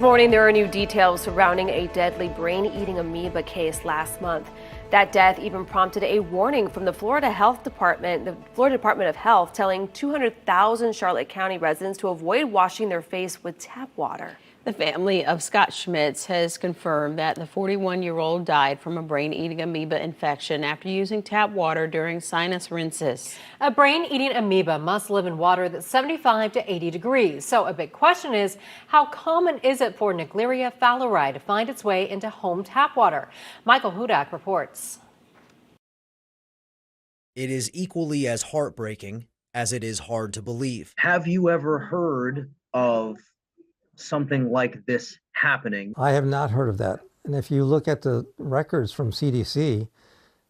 Morning, there are new details surrounding a deadly brain-eating amoeba case last month. That death even prompted a warning from the Florida Department of Health, telling 200,000 Charlotte County residents to avoid washing their face with tap water. The family of Scott Schmitz has confirmed that the 41-year-old died from a brain-eating amoeba infection after using tap water during sinus rinses. A brain-eating amoeba must live in water that's 75 to 80 degrees. So a big question is, how common is it for Naegleria fowleri to find its way into home tap water? Michael Hudak reports. It is equally as heartbreaking as it is hard to believe. Have you ever heard of something like this happening? I have not heard of that. And if you look at the records from CDC,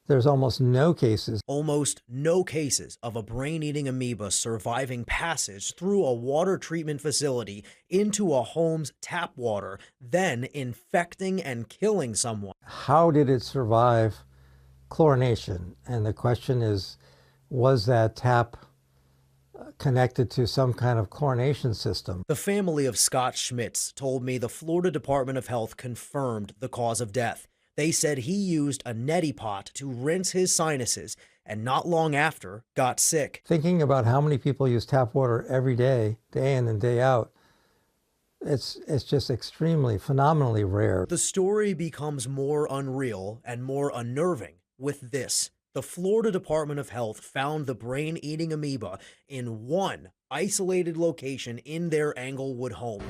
there's almost no cases. Almost no cases of a brain-eating amoeba surviving passage through a water treatment facility into a home's tap water, then infecting and killing someone. How did it survive chlorination? And the question is, was that tap connected to some kind of chlorination system? The family of Scott Schmitz told me the Florida Department of Health confirmed the cause of death. They said he used a neti pot to rinse his sinuses and not long after got sick. Thinking about how many people use tap water every day, day in and day out, it's just extremely, phenomenally rare. The story becomes more unreal and more unnerving with this. The Florida Department of Health found the brain-eating amoeba in one isolated location in their Englewood home.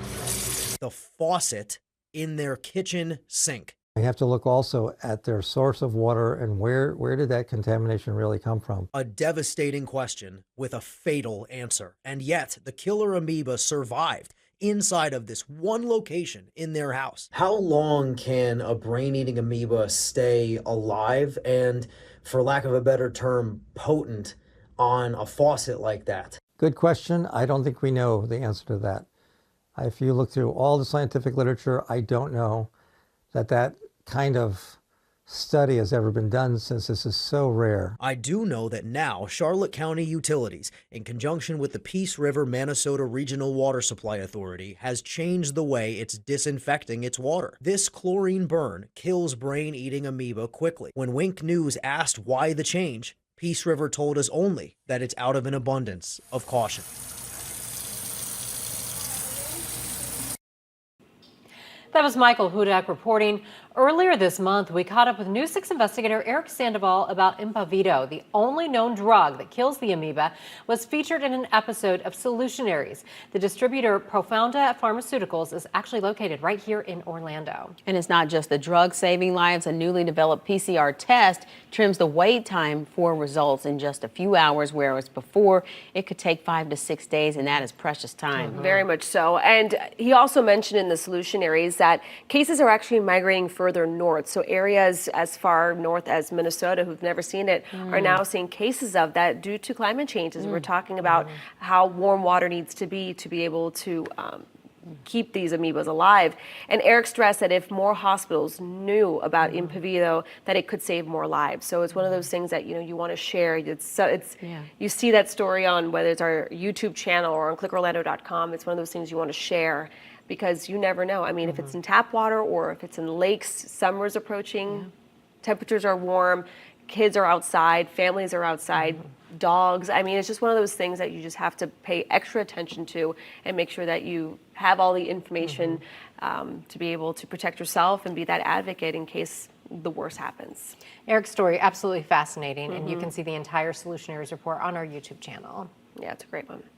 The faucet in their kitchen sink. You have to look also at their source of water and where did that contamination really come from? A devastating question with a fatal answer. And yet the killer amoeba survived inside of this one location in their house. How long can a brain-eating amoeba stay alive and, for lack of a better term, potent on a faucet like that? Good question. I don't think we know the answer to that. If you look through all the scientific literature, I don't know that kind of study has ever been done, since this is so rare. I do know that now Charlotte County Utilities, in conjunction with the Peace River Minnesota Regional Water Supply Authority, has changed the way it's disinfecting its water. This chlorine burn kills brain-eating amoeba quickly. When Wink News asked why the change, Peace River told us only that it's out of an abundance of caution. That was Michael Hudak reporting. Earlier this month, we caught up with News 6 investigator Eric Sandoval about Impavido. The only known drug that kills the amoeba was featured in an episode of Solutionaries. The distributor Profounda Pharmaceuticals is actually located right here in Orlando. And it's not just the drug saving lives. A newly developed PCR test trims the wait time for results in just a few hours, whereas before it could take 5 to 6 days, and that is precious time. Very much so. And he also mentioned in the Solutionaries that cases are actually migrating further north. So areas as far north as Minnesota who've never seen it are now seeing cases of that due to climate changes. We're talking about how warm water needs to be able to keep these amoebas alive. And Eric stressed that if more hospitals knew about Impavido, that it could save more lives. So it's one of those things that you want to share. You see that story on whether it's our YouTube channel or on clickorlando.com. It's one of those things you want to share, because you never know. I mean, if it's in tap water or if it's in lakes, summer's approaching, temperatures are warm, kids are outside, families are outside, dogs. I mean, it's just one of those things that you just have to pay extra attention to and make sure that you have all the information to be able to protect yourself and be that advocate in case the worst happens. Eric's story, absolutely fascinating, and you can see the entire Solutionaries report on our YouTube channel. Yeah, it's a great one.